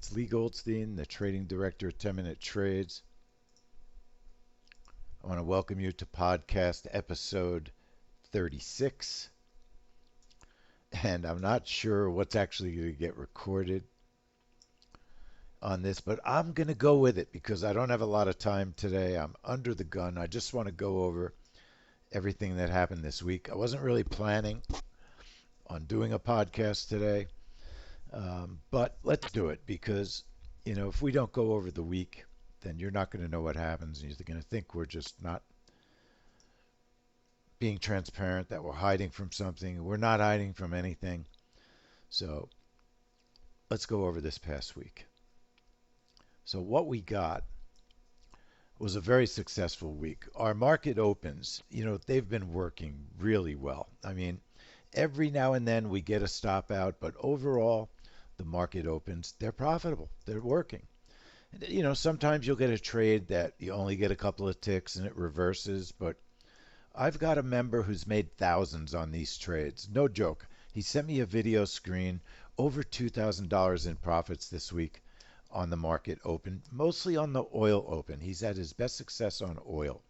It's Lee Goldstein, the trading director at 10 Minute Trades. I want to welcome you to podcast episode 36. And I'm not sure what's actually going to get recorded on this, but I'm going to go with it because I don't have a lot of time today. I'm under the gun. I just want to go over everything that happened this week. I wasn't really planning on doing a podcast today, but let's do it because, if we don't go over the week, then you're not going to know what happens. And you're going to think we're just not being transparent, that we're hiding from something. We're not hiding from anything. So let's go over this past week. So what we got was a very successful week. Our market opens, they've been working really well. I mean, every now and then we get a stop out, but overall, the market opens. They're profitable. They're working. Sometimes you'll get a trade that you only get a couple of ticks and it reverses, but I've got a member who's made thousands on these trades. No joke. He sent me a video screen, over $2,000 in profits this week on the market open, mostly on the oil open. He's had his best success on oil.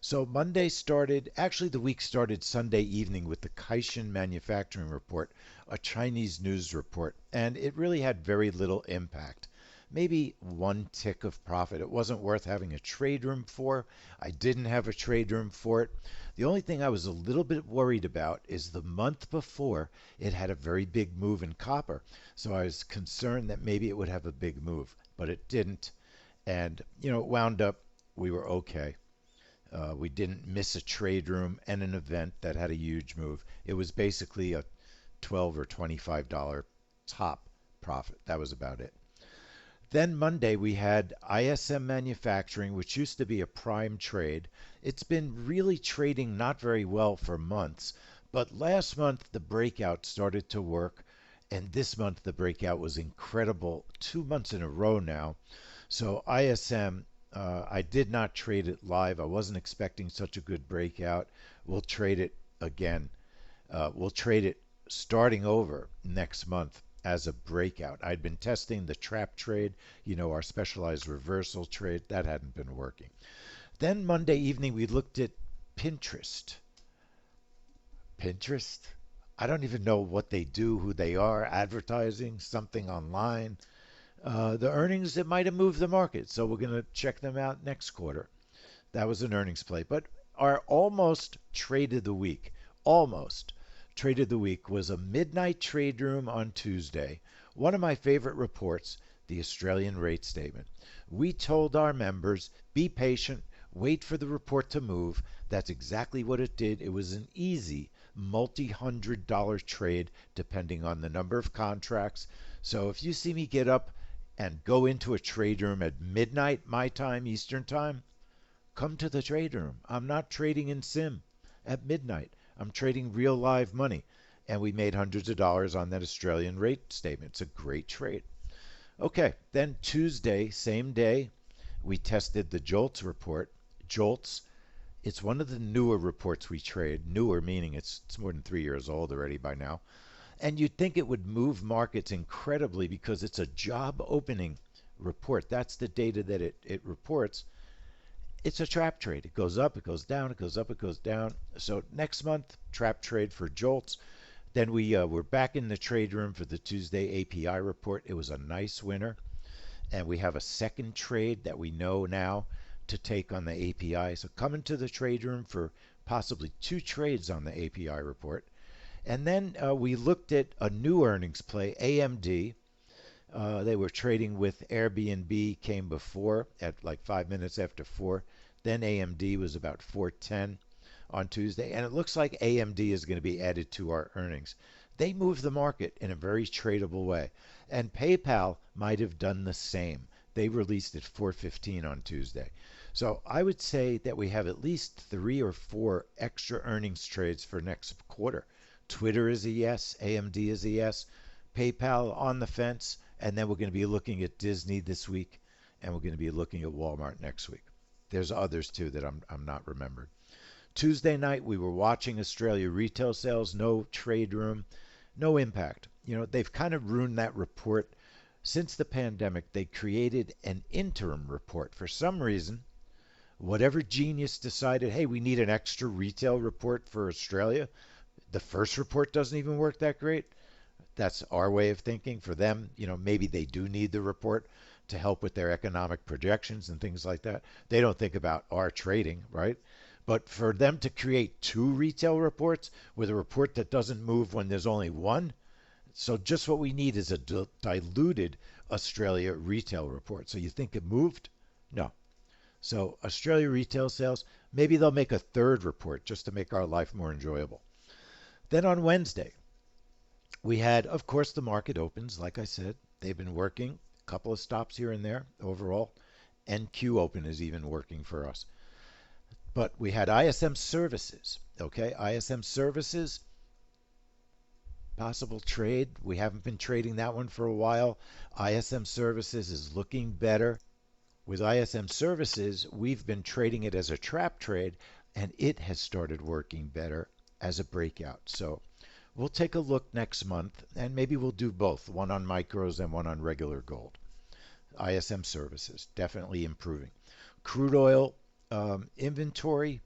So Monday started, actually the week started Sunday evening with the Caixin Manufacturing Report, a Chinese news report, and it really had very little impact. Maybe one tick of profit. It wasn't worth having a trade room for. I didn't have a trade room for it. The only thing I was a little bit worried about is the month before it had a very big move in copper. So I was concerned that maybe it would have a big move, but it didn't. And, it wound up, we were okay. We didn't miss a trade room and an event that had a huge move. It was basically a $12 or $25 top profit. That was about it. Then Monday we had ISM Manufacturing, which used to be a prime trade. It's been really trading not very well for months, but last month the breakout started to work, and this month the breakout was incredible, 2 months in a row now. So ISM, I did not trade it live. I wasn't expecting such a good breakout. We'll trade it again. We'll trade it starting over next month as a breakout. I'd been testing the trap trade, our specialized reversal trade. That hadn't been working. Then Monday evening, we looked at Pinterest. Pinterest? I don't even know what they do, who they are, advertising, something online. The earnings, it might have moved the market, so we're going to check them out next quarter. That was an earnings play. But our almost trade of the week, almost trade of the week was a midnight trade room on Tuesday. One of my favorite reports, the Australian rate statement. We told our members, be patient, wait for the report to move. That's exactly what it did. It was an easy multi-$100 trade depending on the number of contracts. So if you see me get up and go into a trade room at midnight, my time, Eastern time, come to the trade room. I'm not trading in sim at midnight. I'm trading real live money. And we made hundreds of dollars on that Australian rate statement. It's a great trade. Okay, then Tuesday, same day, we tested the JOLTS report. JOLTS, it's one of the newer reports we trade. Newer meaning it's more than 3 years old already by now. And you'd think it would move markets incredibly because it's a job opening report. That's the data that it reports. It's a trap trade. It goes up, it goes down, it goes up, it goes down. So next month, trap trade for JOLTS. Then we're back in the trade room for the Tuesday API report. It was a nice winner. And we have a second trade that we know now to take on the API. So come into the trade room for possibly 2 trades on the API report. And then we looked at a new earnings play, AMD. They were trading with Airbnb, came before at like 5 minutes after 4. Then AMD was about 4:10 on Tuesday. And it looks like AMD is going to be added to our earnings. They move the market in a very tradable way. And PayPal might have done the same. They released at 4:15 on Tuesday. So I would say that we have at least 3 or 4 extra earnings trades for next quarter. Twitter is a yes. AMD is a yes. PayPal on the fence. And then we're going to be looking at Disney this week, and we're going to be looking at Walmart next week. There's others too that I'm not remembered. Tuesday night we were watching Australia retail sales, no trade room, no impact. They've kind of ruined that report Since the pandemic, they created an interim report. For some reason, whatever genius decided, hey, we need an extra retail report for Australia. The first report doesn't even work that great. That's our way of thinking. For them, maybe they do need the report to help with their economic projections and things like that. They don't think about our trading, right? But for them to create two retail reports with a report that doesn't move when there's only one, so just what we need is a diluted Australia retail report. So you think it moved? No. So Australia retail sales, maybe they'll make a third report just to make our life more enjoyable. Then on Wednesday, we had, of course, the market opens. Like I said, they've been working, a couple of stops here and there overall. NQ Open is even working for us. But we had ISM Services. Okay, ISM Services, possible trade. We haven't been trading that one for a while. ISM Services is looking better. With ISM Services, we've been trading it as a trap trade, and it has started working better as a breakout. So we'll take a look next month, and maybe we'll do both, one on micros and one on regular gold. ISM Services, definitely improving. Crude oil inventory,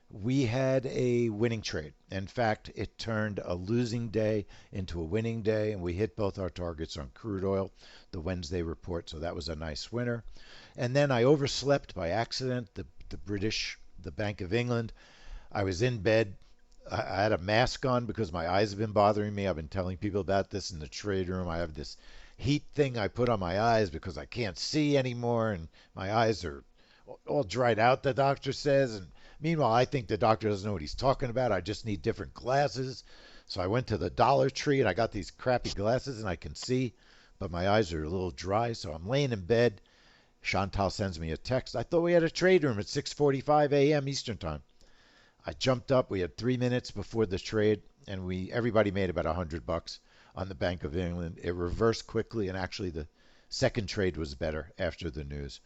we had a winning trade. In fact, it turned a losing day into a winning day, and we hit both our targets on crude oil, the Wednesday report, so that was a nice winner. And then I overslept by accident. The Bank of England, I was in bed. I had a mask on because my eyes have been bothering me. I've been telling people about this in the trade room. I have this heat thing I put on my eyes because I can't see anymore, and my eyes are all dried out, the doctor says. And meanwhile, I think the doctor doesn't know what he's talking about. I just need different glasses. So I went to the Dollar Tree and I got these crappy glasses and I can see, but my eyes are a little dry. So I'm laying in bed. Chantal sends me a text. I thought we had a trade room at 6:45 a.m. Eastern Time. I jumped up. We had 3 minutes before the trade, and everybody made about $100 on the Bank of England. It reversed quickly, and actually the second trade was better after the news.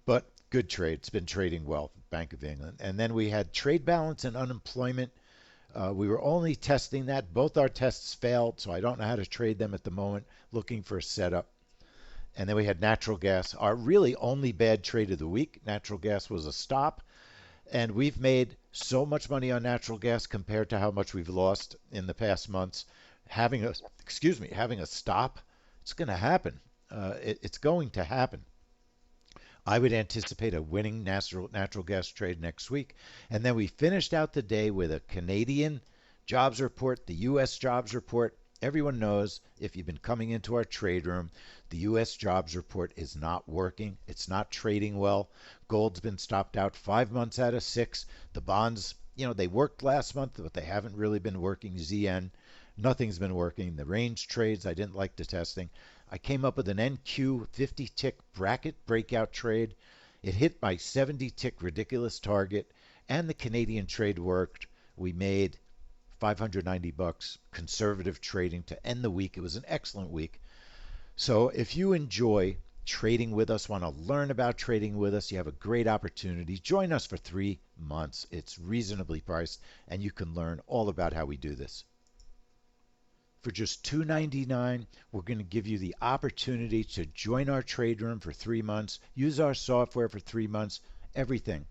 But good trade. It's been trading well, Bank of England. And then we had trade balance and unemployment. We were only testing that. Both our tests failed, so I don't know how to trade them at the moment. Looking for a setup. And then we had natural gas, our really only bad trade of the week. Natural gas was a stop. And we've made so much money on natural gas compared to how much we've lost in the past months. Having a stop, it's going to happen. It's going to happen. I would anticipate a winning natural gas trade next week. And then we finished out the day with a Canadian jobs report, the U.S. jobs report. Everyone knows, if you've been coming into our trade room, the U.S. jobs report is not working. It's not trading well. Gold's been stopped out 5 months out of 6. The bonds, they worked last month, but they haven't really been working. ZN, nothing's been working. The range trades, I didn't like the testing. I came up with an NQ 50 tick bracket breakout trade. It hit my 70 tick ridiculous target, and the Canadian trade worked. We made $590 conservative trading to end the week. It was an excellent week. So if you enjoy trading with us, want to learn about trading with us, you have a great opportunity. Join us for 3 months. It's reasonably priced, and you can learn all about how we do this. For just $2.99, we're going to give you the opportunity to join our trade room for 3 months, use our software for 3 months, everything.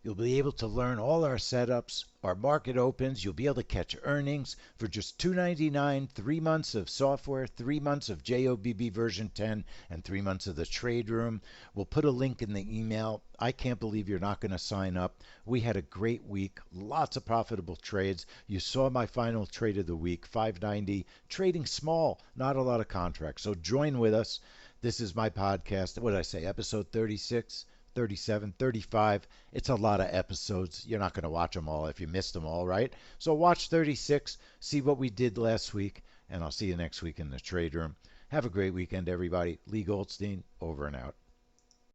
You'll be able to learn all our setups, our market opens. You'll be able to catch earnings for just $2.99, 3 months of software, 3 months of JOBB version 10, and 3 months of the trade room. We'll put a link in the email. I can't believe you're not going to sign up. We had a great week, lots of profitable trades. You saw my final trade of the week, 590, trading small, not a lot of contracts. So join with us. This is my podcast. What did I say, episode 36? 37, 35. It's a lot of episodes. You're not going to watch them all if you missed them all, right? So watch 36, see what we did last week, and I'll see you next week in the trade room. Have a great weekend, everybody. Lee Goldstein, over and out.